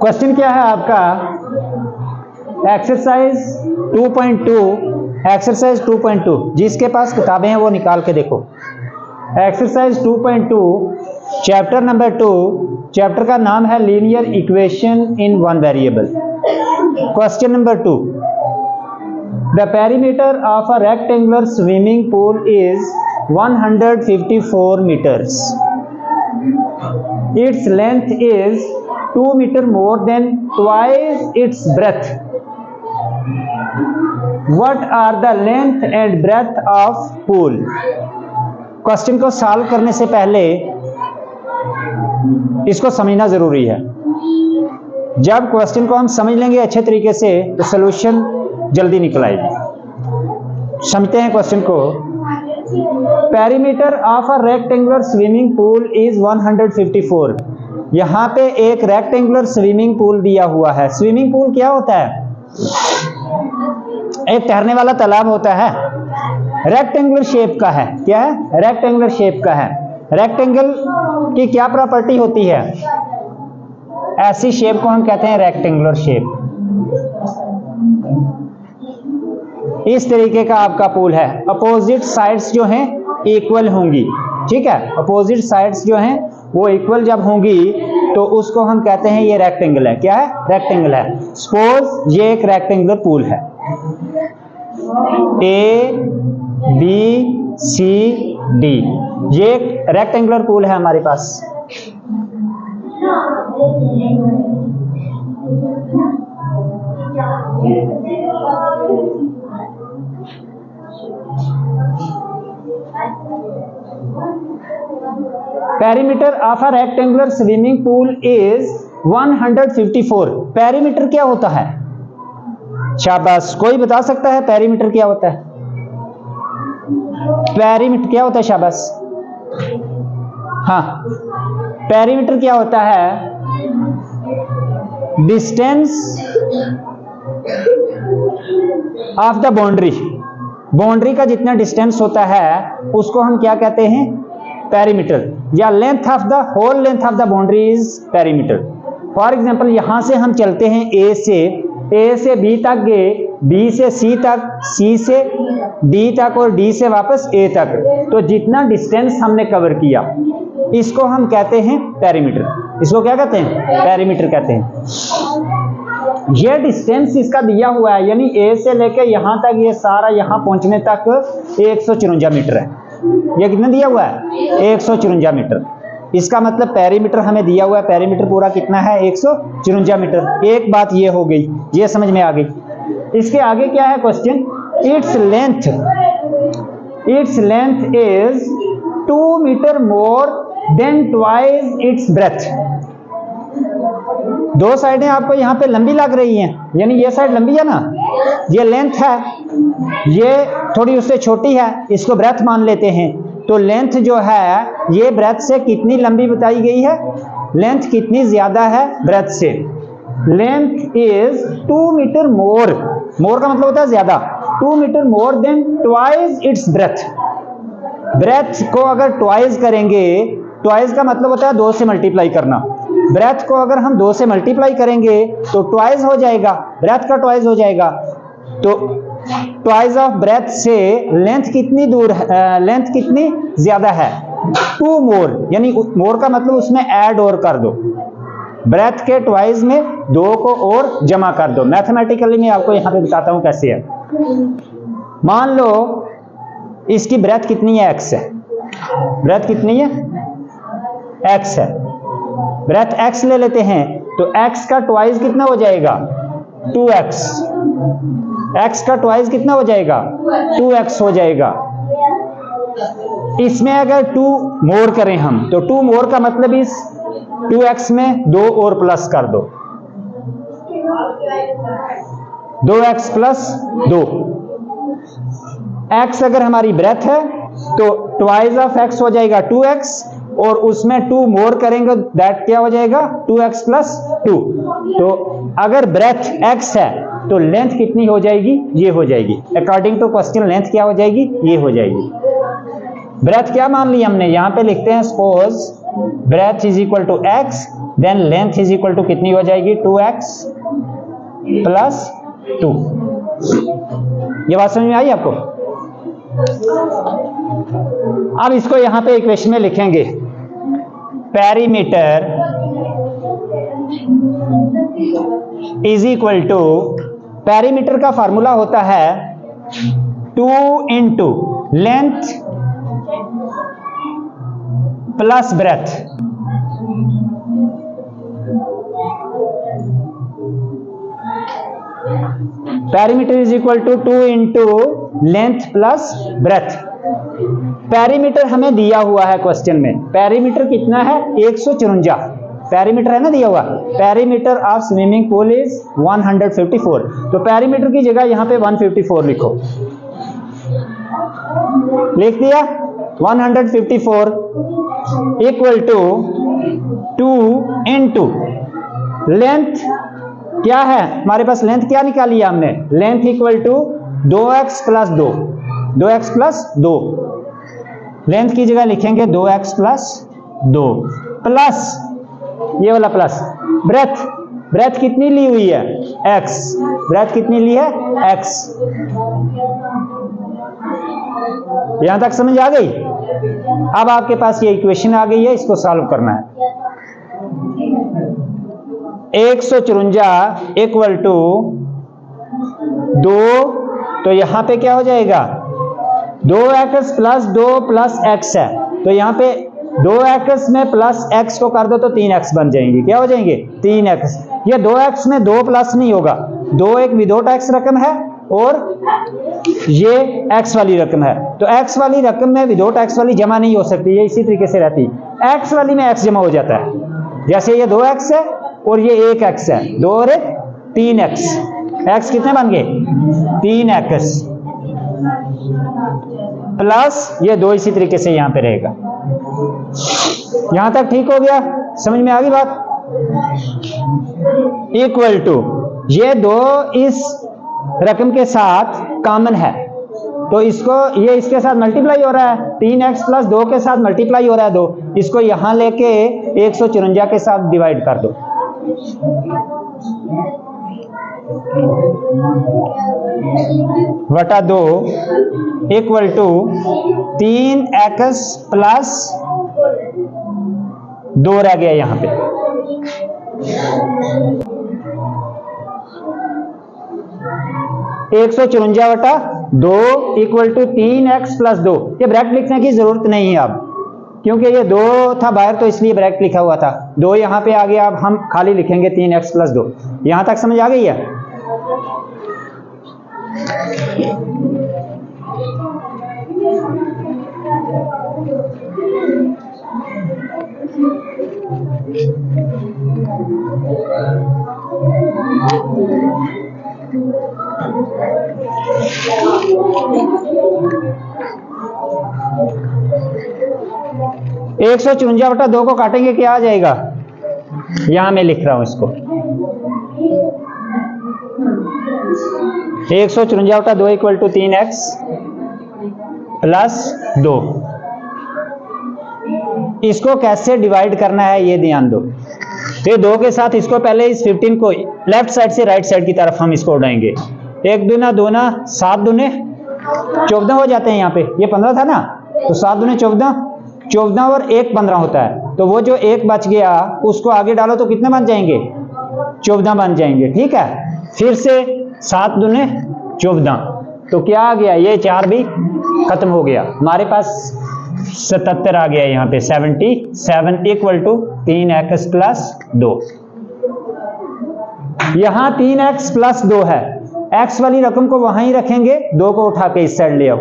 Question क्या है आपका? एक्सरसाइज 2.2, एक्सरसाइज 2.2, जिसके पास किताबें हैं वो निकाल के देखो। एक्सरसाइज 2.2, चैप्टर नंबर 2, चैप्टर का नाम है linear equation in one variable. Question number 2, the perimeter of a rectangular swimming pool is 154 meters. Its length is 2 meter more than twice its breadth. What are the length and breadth of pool? Question को solve करने से पहले इसको समझना जरूरी है। जब question को हम समझ लेंगे अच्छे तरीके से तो सॉल्यूशन जल्दी निकल आएगी। समझते हैं क्वेश्चन को। Perimeter of a rectangular swimming pool is 154। यहां पे एक रेक्टेंगुलर स्विमिंग पूल दिया हुआ है। स्विमिंग पूल क्या होता है? एक तैरने वाला तालाब होता है। रेक्टेंगुलर शेप का है। क्या है? रेक्टेंगुलर शेप का है। रेक्टेंगल की क्या प्रॉपर्टी होती है? ऐसी शेप को हम कहते हैं रेक्टेंगुलर शेप। इस तरीके का आपका पूल है। अपोजिट साइड्स जो हैं इक्वल होंगी। ठीक है, अपोजिट साइड्स जो हैं वो इक्वल जब होंगी तो उसको हम कहते हैं ये रेक्टेंगल है। क्या है? रेक्टेंगल है। सपोज ये एक रेक्टेंगुलर पूल है। ए बी सी डी, ये एक रेक्टेंगुलर पूल है हमारे पास। Perimeter of a rectangular swimming pool is 154। Perimeter क्या होता है? शाबाश, कोई बता सकता है पेरीमीटर क्या होता है? पेरीमीटर क्या होता है? शाबाश। हाँ, पेरीमीटर क्या होता है? Distance of the boundary. Boundary का जितना डिस्टेंस होता है उसको हम क्या कहते हैं? पेरीमीटर। या length of the whole length of the boundary is perimeter. For example यहां से हम चलते हैं ए से बी तक गए, बी से सी तक, सी से डी तक और डी से वापस ए तक। तो जितना डिस्टेंस हमने कवर किया इसको हम कहते हैं पेरीमीटर। इसको क्या कहते हैं? पेरीमीटर कहते हैं। ये डिस्टेंस इसका दिया हुआ है, यानी ए से लेके यहां तक, ये सारा यहां पहुंचने तक 154 मीटर है। ये कितना दिया हुआ है? 154 मीटर। इसका मतलब पेरीमीटर हमें दिया हुआ है। पेरीमीटर पूरा कितना है? 154 मीटर। एक बात ये हो गई, ये समझ में आ गई। इसके आगे क्या है question? Its length is 2 metre more than twice its breadth. दो साइडें आपको यहां पे लंबी लग रही हैं, यानी ये साइड लंबी है ना, ये लेंथ है, ये थोड़ी उससे छोटी है, इसको ब्रेथ मान लेते हैं। तो लेंथ जो है ये ब्रेथ से कितनी लंबी बताई गई है? लेंथ कितनी ज्यादा है ब्रेथ से? Length is 2 metre more. More का मतलब होता है ज्यादा। 2 metre more than twice its breadth. Breadth को अगर ट्वाइस करेंगे, ट्वाइस का मतलब होता है 2 से मल्टीप्लाई करना। ब्रेथ को अगर हम 2 से मल्टीप्लाई करेंगे तो ट्वाइस हो जाएगा, ब्रेथ का ट्वाइस हो जाएगा। तो ट्वाइस ऑफ ब्रेथ से लेंथ कितनी दूर है? लेंथ कितनी ज्यादा है? 2 मोर, यानी मोर का मतलब उसमें ऐड और कर दो। ब्रेथ के ट्वाइस में 2 को और जमा कर दो। मैथमेटिकली मैं आपको यहां पे बताता हूं कैसे है। मान लो इसकी ब्रेथ कितनी है? x है। ब्रेथ कितनी है? x है। ब्रेथ x ले लेते हैं तो x का ट्वाइस कितना हो जाएगा? 2x। x का ट्वाइस कितना हो जाएगा? 2x हो जाएगा। इसमें अगर 2 मोर करें हम तो 2 मोर का मतलब इस 2x में 2 और प्लस कर दो, 2x प्लस 2। x अगर हमारी ब्रेथ है तो ट्वाइस ऑफ x हो जाएगा 2x, और उसमें 2 मोर करेंगे दैट क्या हो जाएगा? 2x plus 2। तो अगर ब्रेथ x है तो लेंथ कितनी हो जाएगी? ये हो जाएगी। अकॉर्डिंग टू क्वेश्चन लेंथ क्या हो जाएगी? ये हो जाएगी। ब्रेथ क्या मान ली हमने, यहां पे लिखते हैं suppose breadth is equal to x, then length is equal to कितनी हो जाएगी 2x प्लस 2। ये बात समझ में आई आपको? अब इसको यहां पे इक्वेशन में लिखेंगे, perimeter is equal to, perimeter का फार्मूला होता है 2 into length plus breadth. Perimeter is equal to 2 into length plus breadth. Perimeter हमें दिया हुआ है क्वेश्चन में, पेरीमीटर कितना है 154, पेरीमीटर है ना दिया हुआ, perimeter of swimming pool is 154, तो पेरीमीटर की जगह यहां पे 154 लिखो, लिख दिया 154 इक्वल टू 2 इंटू लेंथ क्या है हमारे पास, लेंथ क्या निकाली है हमने, length equal to 2x plus 2, 2x plus 2, length की जगह लिखेंगे 2x प्लस 2 प्लस ये वाला प्लस ब्रेथ, ब्रेथ कितनी ली हुई है x, ब्रेथ कितनी ली है x। यहां तक समझ आ गई? अब आपके पास ये इक्वेशन आ गई है, इसको सॉल्व करना है। 154 इक्वल टू 2, तो यहां पे क्या हो जाएगा 2x प्लस 2 प्लस x है, तो यहां पे 2x में प्लस x को कर दो तो 3x बन जाएंगे, क्या हो जाएंगे 3x। ये 2x में 2 प्लस नहीं होगा, 2 एक विदाउट x रकम है और ये x वाली रकम है, तो x वाली रकम में विदाउट x वाली जमा नहीं हो सकती, ये इसी तरीके से रहती, x वाली में x जमा हो जाता है। जैसे ये 2x है और ये 1x है, 2 और 1 3x, x कितने बन गए 3x प्लस ये 2 इसी तरीके से यहां पे रहेगा। यहां तक ठीक हो गया, समझ में आ गई बात? इक्वल टू ये 2 इस रकम के साथ कॉमन है, तो इसको ये इसके साथ मल्टीप्लाई हो रहा है, 3x प्लस 2 के साथ मल्टीप्लाई हो रहा है 2, इसको यहां लेके 154 के साथ डिवाइड कर दो, बटा 2 इक्वल टू 3x प्लस 2 रह गया यहां पे। एक 154 बटा 2 इक्वल टू 3x प्लस 2, ये ब्रैकेट लिखने की जरूरत नहीं है अब, क्योंकि ये 2 था बाहर तो इसलिए ब्रैकेट लिखा हुआ था, 2 यहां पे आ गया, अब हम खाली लिखेंगे 3x प्लस 2। यहां तक समझ आ गई है? एक 154 बटा 2 को काटेंगे क्या आ जाएगा, यहां मैं लिख रहा हूं इसको 154 बटा 2 इक्वल टू 3x प्लस 2। इसको कैसे डिवाइड करना है ये ध्यान दो, ये 2 के साथ इसको पहले इस 15 को लेफ्ट साइड से राइट साइड की तरफ हम इसको उड़ाएंगे, 1 दूना 2 ना 7 दूने 14 हो जाते हैं, यहाँ पे ये 15 था ना, तो 7 दूने 14 और 1 15 होता है, तो वो जो 1 बच गया उसको आगे डालो तो कितने बन जाएंगे 14 बन जाएंगे, ठीक है। फिर से 7 दूने 14, तो क्या आ गया, ये 4 भी खत्म हो गया, हमारे पास 77 आ गया यहाँ पे 77 इक्वल टू 3x प्लस 2। यहां 3x प्लस 2 है, x वाली रकम को वहां ही रखेंगे, 2 को उठा के इस साइड ले आओ,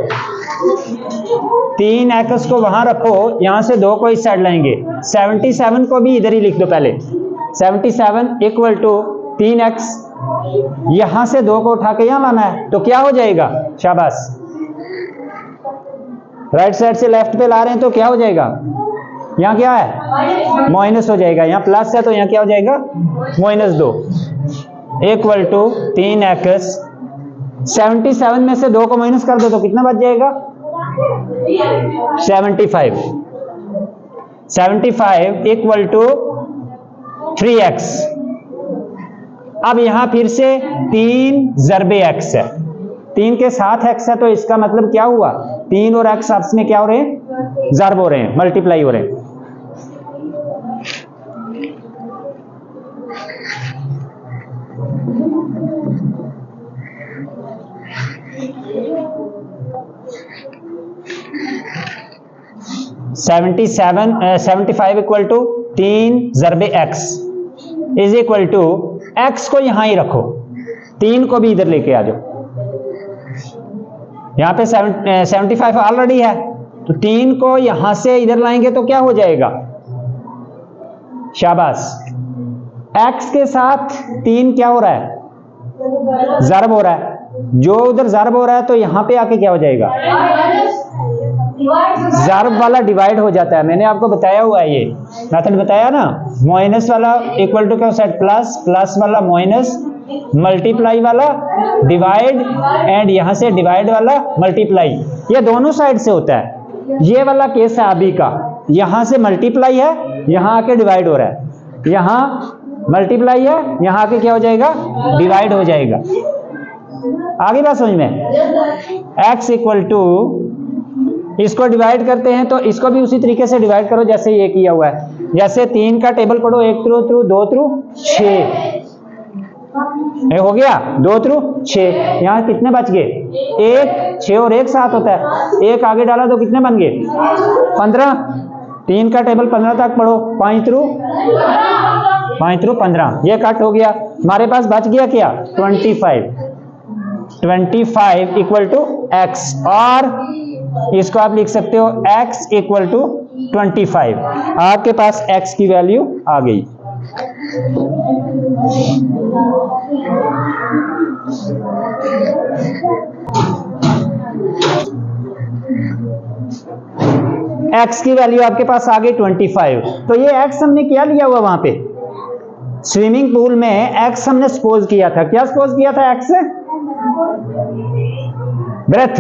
3x को वहां रखो, यहां से 2 को इस साइड लाएंगे, 77 को भी इधर ही लिख दो पहले, 77 इक्वल टू 3x, यहां से 2 को उठा के यहां लाना है, तो क्या हो जाएगा, शाबाश, राइट साइड से लेफ्ट पे ला रहे हैं तो क्या हो जाएगा, यहाँ क्या है माइनस हो जाएगा, यहाँ प्लस है तो यहाँ क्या हो जाएगा -2 इक्वल टू 3x, 77 में से 2 को माइनस कर दो तो कितना बच जाएगा 75 इक्वल टू 3x। अब यहां फिर से 3 ज़रबे x है, 3 के साथ x है, तो इसका मतलब क्या हुआ, 3 और x आपस में क्या हो रहे हैं, ज़र्ब हो रहे हैं, मल्टीप्लाई हो रहे हैं। सेवेंटी 75 इक्वल टू 3 ज़रबे x is equal to x को यहां ही रखो, 3 को भी इधर लेके आ जाओ। यहां पे 75 ऑलरेडी है, तो 3 को यहां से इधर लाएंगे तो क्या हो जाएगा, शाबाश, x के साथ 3 क्या हो रहा है, ज़रब हो रहा है, जो उधर ज़रब हो रहा है तो यहां पे आके क्या हो जाएगा, ज़रब वाला डिवाइड हो जाता है। मैंने आपको बताया हुआ है, ये मेथड बताया ना, माइनस वाला इक्वल टू क्या सेट प्लस, प्लस वाला माइनस, मल्टीप्लाई वाला डिवाइड, एंड यहां से डिवाइड वाला मल्टीप्लाई, ये दोनों साइड से होता है। ये वाला केस है अभी का, यहां से मल्टीप्लाई है, यहां आके डिवाइड हो रहा है, यहां मल्टीप्लाई है, यहां आके क्या हो जाएगा, डिवाइड हो जाएगा। आगे बात समझ में, x इक्वल टू, इसको डिवाइड करते हैं तो इसको भी उसी तरीके से डिवाइड करो जैसे ये किया हुआ है। जैसे 3 का टेबल पढ़ो, 1 थ्रू 2 थ्रू 6 हो गया, 2 थ्रू 6, यहां कितने बच गए, 1, 6 और 1 7 होता है, 1 आगे डाला तो कितने बन गए, 15। 3 का टेबल 15 तक पढ़ो, 5 थ्रू 15, ये कट हो गया, हमारे पास बच गया क्या, 25 इक्वल टू x, और इसको आप लिख सकते हो x इक्वल टू 25। आपके पास x की वैल्यू आ गई। x की वैल्यू आपके पास आ गई 25। तो ये x हमने क्या लिया हुआ वहां पे, स्विमिंग पूल में x हमने सपोज किया था, क्या सपोज किया था, x ब्रेथ,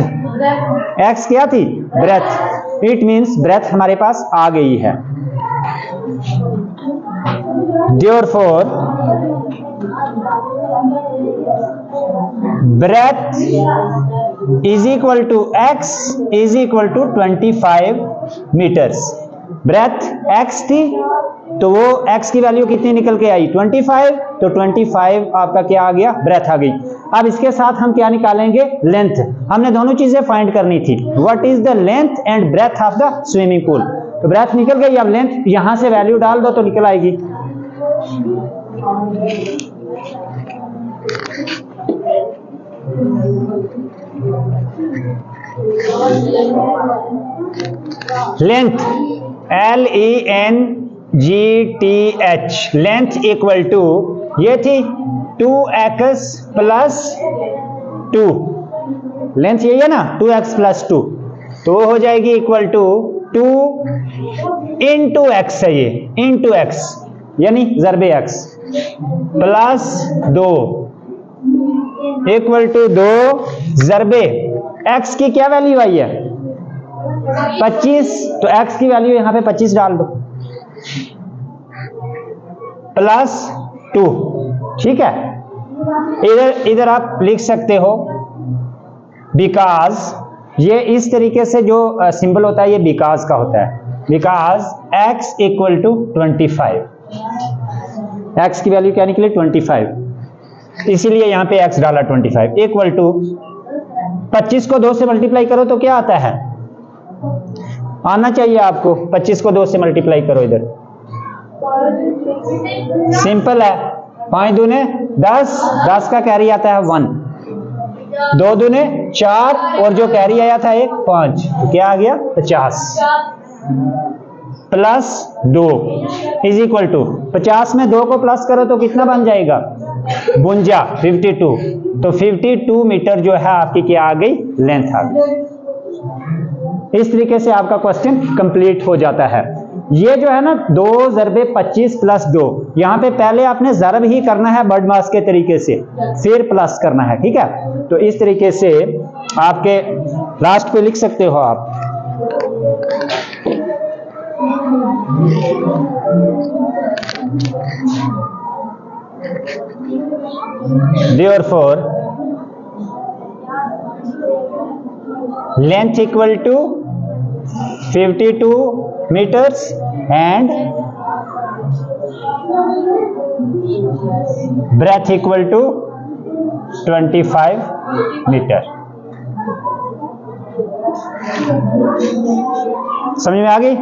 x क्या थी, ब्रेथ, इट मींस ब्रेथ हमारे पास आ गई है। Therefore breadth is equal to x is equal to 25 meters। Breadth x थी तो वो x की वैल्यू कितनी निकल के आई, 25, तो 25 आपका क्या आ गया, ब्रेथ आ गई। अब इसके साथ हम क्या निकालेंगे, लेंथ। हमने दोनों चीजें फाइंड करनी थी, what is the length and breadth of the swimming pool. तो ब्रेथ निकल गई, अब लेंथ यहां से वैल्यू डाल दो तो निकल आएगी। Length LENGTH, length equal to, ये थी 2x प्लस 2, लेंथ यही है ना, 2x प्लस 2, तो वो हो जाएगी इक्वल टू 2 इंटू x है, ये इंटू x यानी ज़रबे x प्लस 2 इक्वल टू 2 ज़रबे x की क्या वैल्यू आई है, 25, तो x की वैल्यू यहां पे 25 डाल दो, प्लस 2, ठीक है। इधर आप लिख सकते हो बिकॉज, ये इस तरीके से जो सिंबल होता है ये बिकॉज का होता है, because x equal to 25, x की वैल्यू क्या निकली 25, इसीलिए यहां पे x डाला 25 इक्वल टू 25 को 2 से मल्टीप्लाई करो तो क्या आता है, आना चाहिए आपको, 25 को 2 से मल्टीप्लाई करो, इधर सिंपल है, 5 दूने 10, 10 का कैरी आता है 1, 2 दूने 4 और जो कैरी आया था 1 5, तो क्या आ गया 50 प्लस 2 इज इक्वल टू 50 में 2 को प्लस करो तो कितना बन जाएगा, 52, तो 52 मीटर जो है आपकी क्या आ गई, लेंथ आ गई। इस तरीके से आपका क्वेश्चन कंप्लीट हो जाता है। ये जो है ना 2 ज़रबे 25 प्लस 2, यहाँ पे पहले आपने ज़रब ही करना है बर्ड मास के तरीके से, फिर प्लस करना है, ठीक है। तो इस तरीके से आपके लास्ट पे लिख सकते हो आप। Therefore, length equal to 52 meters and breadth equal to 25 meter। समझ में आ गई?